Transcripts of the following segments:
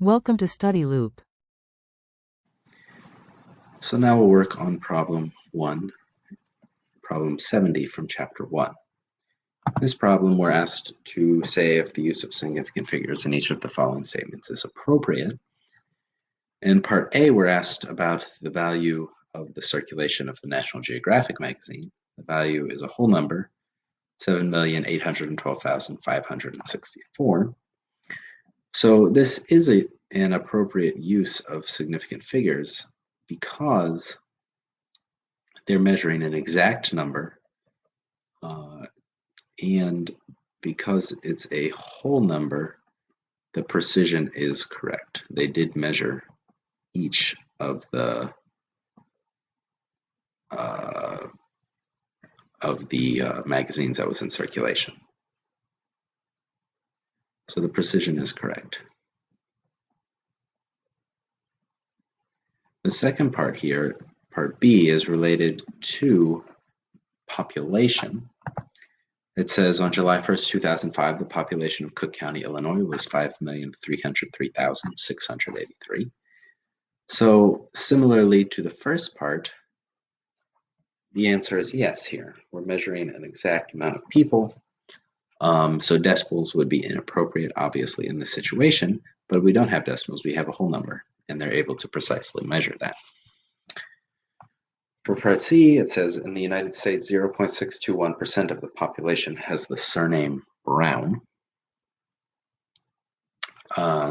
Welcome to Study Loop. So now we'll work on problem 1, problem 70 from chapter 1. This problem we're asked to say if the use of significant figures in each of the following statements is appropriate. In part A, we're asked about the value of the circulation of the National Geographic magazine. The value is a whole number, 7,812,564. So this is an appropriate use of significant figures because they're measuring an exact number, and because it's a whole number, the precision is correct. They did measure each of the magazines that was in circulation. So the precision is correct. The second part here, part B, is related to population. It says on July 1st, 2005, the population of Cook County, Illinois was 5,303,683. So similarly to the first part, the answer is yes here. We're measuring an exact amount of people. So decimals would be inappropriate, obviously, in this situation, but we don't have decimals. We have a whole number, and they're able to precisely measure that. For part C, it says in the United States, 0.621% of the population has the surname Brown.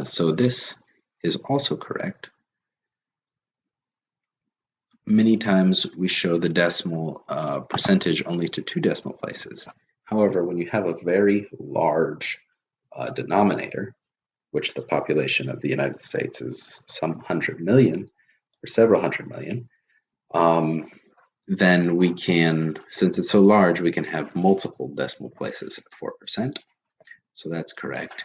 So this is also correct. Many times we show the decimal percentage only to 2 decimal places. However, when you have a very large denominator, which the population of the United States is some 100 million or several hundred million, then we can, since it's so large, we can have multiple decimal places at 4%. So that's correct.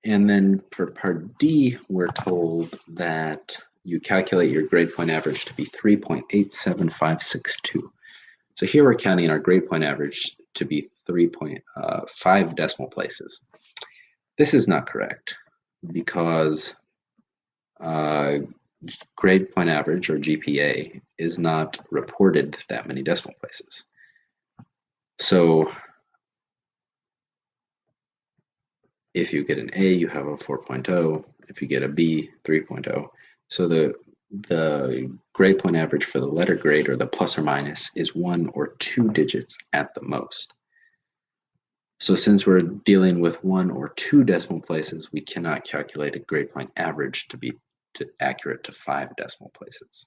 And then for part D, we're told that you calculate your grade point average to be 3.87562. So here we're counting our grade point average to be 3.5 decimal places. This is not correct because grade point average, or GPA, is not reported that many decimal places. So if you get an A, you have a 4.0. If you get a B, 3.0. So the grade point average for the letter grade, or the plus or minus, is 1 or 2 digits at the most. So since we're dealing with 1 or 2 decimal places, we cannot calculate a grade point average to be accurate to 5 decimal places.